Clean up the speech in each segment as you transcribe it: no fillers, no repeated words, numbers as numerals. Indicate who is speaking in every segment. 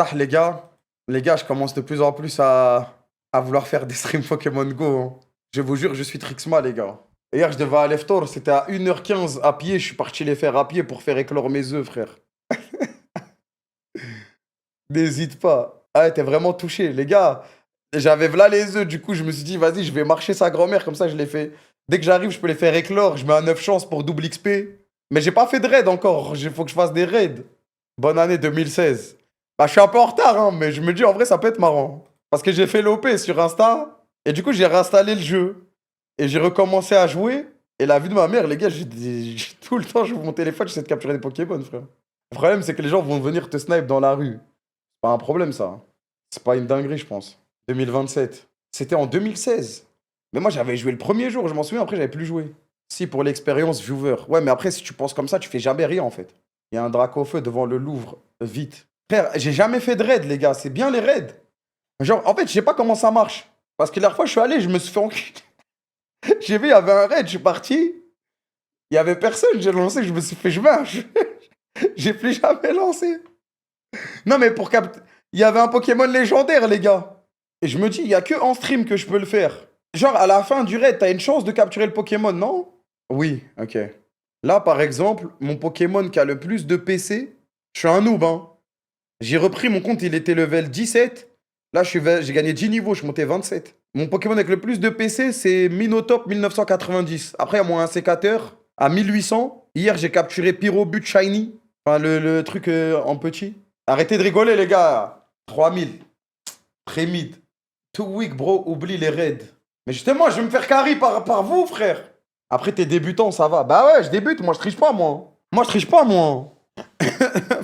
Speaker 1: Ça, les gars, je commence de plus en plus à vouloir faire des streams Pokémon Go, hein. Je vous jure, je suis Trixma, les gars. Hier, je devais aller à Leftor, c'était à 1h15 à pied. Je suis parti les faire à pied pour faire éclore mes œufs, frère. N'hésite pas. Ah, ouais, t'es vraiment touché. Les gars, j'avais v'là les œufs. Du coup, je me suis dit, vas-y, je vais marcher sa grand-mère. Comme ça, je les fais. Dès que j'arrive, je peux les faire éclore. Je mets un 9 chances pour double XP. Mais j'ai pas fait de raid encore. Il faut que je fasse des raids. Bonne année 2016. Bah, je suis un peu en retard, hein, mais je me dis, en vrai, ça peut être marrant. Parce que j'ai fait l'OP sur Insta. Et du coup, j'ai réinstallé le jeu. Et j'ai recommencé à jouer. Et la vie de ma mère, les gars, tout le temps, j'ouvre mon téléphone, j'essaie de capturer des Pokémon, frère. Le problème, c'est que les gens vont venir te snipe dans la rue. C'est pas un problème, ça. C'est pas une dinguerie, je pense. 2027. C'était en 2016. Mais moi, j'avais joué le premier jour, je m'en souviens, après, j'avais plus joué. Si, pour l'expérience viewer. Ouais, mais après, si tu penses comme ça, tu fais jamais rien, en fait. Il y a un Dracofeu devant le Louvre. Vite. Frère, j'ai jamais fait de raid, les gars. C'est bien les raids. Genre, en fait, je sais pas comment ça marche. Parce que la dernière fois, je suis allé, je me suis fait enculer. J'ai vu, il y avait un raid, je suis parti. Il y avait personne, j'ai lancé, je me suis fait je j'ai plus jamais lancé. Non, mais pour capter. Il y avait un Pokémon légendaire, les gars. Et je me dis, il y a que en stream que je peux le faire. Genre, à la fin du raid, t'as une chance de capturer le Pokémon, non? Oui, ok. Là, par exemple, mon Pokémon qui a le plus de PC, je suis un noob, hein. J'ai repris mon compte, il était level 17. Là, j'ai gagné 10 niveaux, je suis monté 27. Mon Pokémon avec le plus de PC, c'est Minotop 1990. Après, il y a mon insécateur à 1800. Hier, j'ai capturé Pyrobut Shiny. Enfin, le truc en petit. Arrêtez de rigoler, les gars. 3000. Très mid. Too weak, bro. Oublie les raids. Mais justement, je vais me faire carry par vous, frère. Après, t'es débutant, ça va. Bah ouais, je débute. Moi, je triche pas, moi. Moi, je triche pas, moi.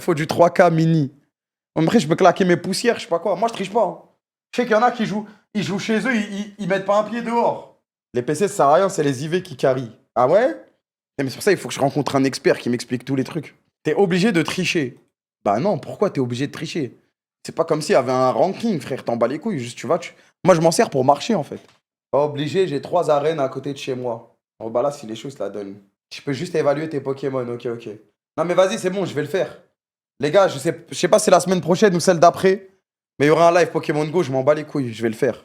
Speaker 1: Faut du 3K mini. Après, je peux claquer mes poussières, je sais pas quoi. Moi, je triche pas, hein. Je sais qu'il y en a qui jouent, ils jouent chez eux, ils mettent pas un pied dehors. Les PC, ça sert à rien, c'est les IV qui carry. Ah ouais? Eh, mais sur ça, il faut que je rencontre un expert qui m'explique tous les trucs. T'es obligé de tricher. Bah non, pourquoi t'es obligé de tricher? C'est pas comme s'il y avait un ranking, frère, t'en bats les couilles. Juste, tu vois, moi, je m'en sers pour marcher, en fait. Pas obligé, j'ai 3 arènes à côté de chez moi. Oh bah là, si les choses la donnent. Tu peux juste évaluer tes Pokémon, ok, ok. Non mais vas-y, c'est bon, je vais le faire. Les gars, je sais pas si c'est la semaine prochaine ou celle d'après, mais il y aura un live Pokémon Go, je m'en bats les couilles, je vais le faire.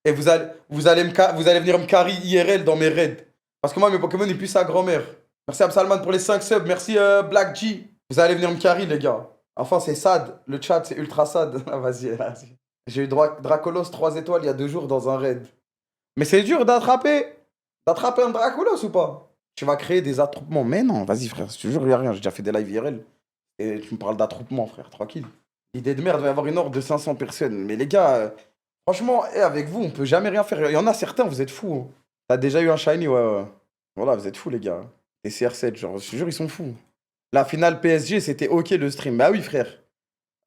Speaker 1: Et vous allez venir me carry IRL dans mes raids. Parce que moi, mes Pokémon, ils puent sa grand-mère. Merci Absalman pour les 5 subs, merci Black G. Vous allez venir me carry, les gars. Enfin, c'est sad, le chat, c'est ultra sad. Ah, vas-y, vas-y. J'ai eu Dracolos 3 étoiles il y a 2 jours dans un raid. Mais c'est dur d'attraper un Dracolos ou pas? Tu vas créer des attroupements. Mais non, vas-y, frère, je te jure, il y a rien. J'ai déjà fait des lives IRL. Et tu me parles d'attroupement, frère, tranquille. Idée de merde, il va y avoir une horde de 500 personnes. Mais les gars, franchement, avec vous, on peut jamais rien faire. Il y en a certains, vous êtes fous, hein. T'as déjà eu un shiny, ouais, ouais. Voilà, vous êtes fous, les gars. Les CR7, genre, je te jure, ils sont fous. La finale PSG, c'était ok le stream. Bah oui, frère.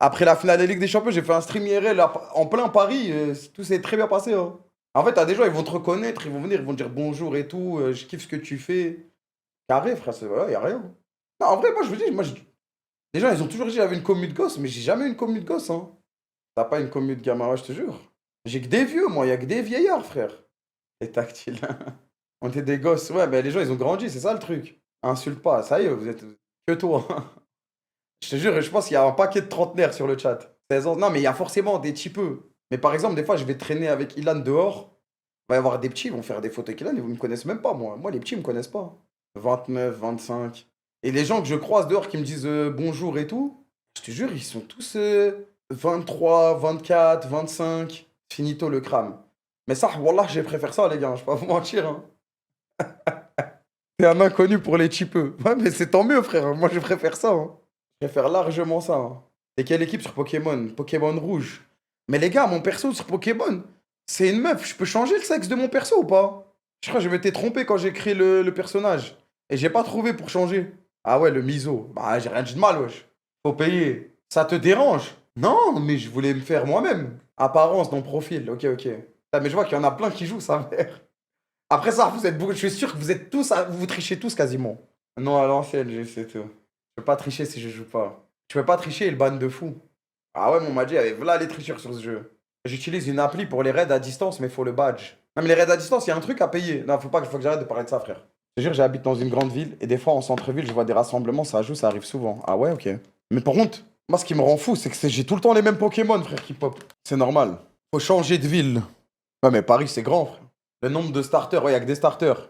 Speaker 1: Après la finale de Ligue des Champions, j'ai fait un stream IRL en plein Paris. Tout s'est très bien passé, hein. En fait, t'as des gens, ils vont te reconnaître, ils vont venir, ils vont te dire bonjour et tout. Je kiffe ce que tu fais. Carré, frère, ouais, y a rien. Non, en vrai, moi, je vous dis, les gens, ils ont toujours dit que j'avais une commu de gosse, mais j'ai jamais eu une commu de gosse, hein. T'as pas une commu de gamin, ouais, je te jure. J'ai que des vieux, moi, y a que des vieillards, frère. Les tactiles. On était des gosses, ouais, mais les gens, ils ont grandi, c'est ça le truc. Insulte pas, ça y est, vous êtes que toi. Je te jure, je pense qu'il y a un paquet de trentenaires sur le chat. 16 ans, non, mais il y a forcément des petits peu. Mais par exemple, des fois, je vais traîner avec Ilan dehors. Il va y avoir des petits, ils vont faire des photos avec Ilan et vous me connaissez même pas, moi. Moi, les petits, ils me connaissent pas. 29, 25. Et les gens que je croise dehors qui me disent bonjour et tout, je te jure, ils sont tous 23, 24, 25. Finito le crâne. Mais ça, wallah, je préfère ça, les gars, je vais pas vous mentir, hein. C'est un inconnu pour les cheapeux. Ouais, mais c'est tant mieux, frère. Moi, je préfère ça, hein. Je préfère largement ça, hein. Et quelle équipe sur Pokémon? Pokémon rouge. Mais les gars, mon perso sur Pokémon, c'est une meuf. Je peux changer le sexe de mon perso ou pas? Je crois que je m'étais trompé quand j'ai créé le personnage. Et j'ai pas trouvé pour changer. Ah ouais, le miso. Bah, j'ai rien dit de mal, wesh. Faut payer. Ça te dérange? Non, mais je voulais me faire moi-même. Apparence dans profil. Ok, ok. Ah, mais je vois qu'il y en a plein qui jouent, ça mère. Après ça, vous êtes beaucoup. Je suis sûr que vous êtes tous. Vous trichez tous quasiment. Non, à l'ancienne, je sais tout. Je peux pas tricher si je joue pas. Tu peux pas tricher, il ban de fou. Ah ouais, mon Madji, il y avait voilà les tricheurs sur ce jeu. J'utilise une appli pour les raids à distance, mais il faut le badge. Non, mais les raids à distance, il y a un truc à payer. Non, faut que j'arrête de parler de ça, frère. Je te jure, j'habite dans une grande ville et des fois en centre-ville, je vois des rassemblements, ça joue, ça arrive souvent. Ah ouais, ok. Mais par contre, Moi, ce qui me rend fou, c'est que j'ai tout le temps les mêmes Pokémon, frère, qui pop. C'est normal. Faut changer de ville. Ouais, mais Paris, c'est grand, frère. Le nombre de starters, ouais, y a que des starters.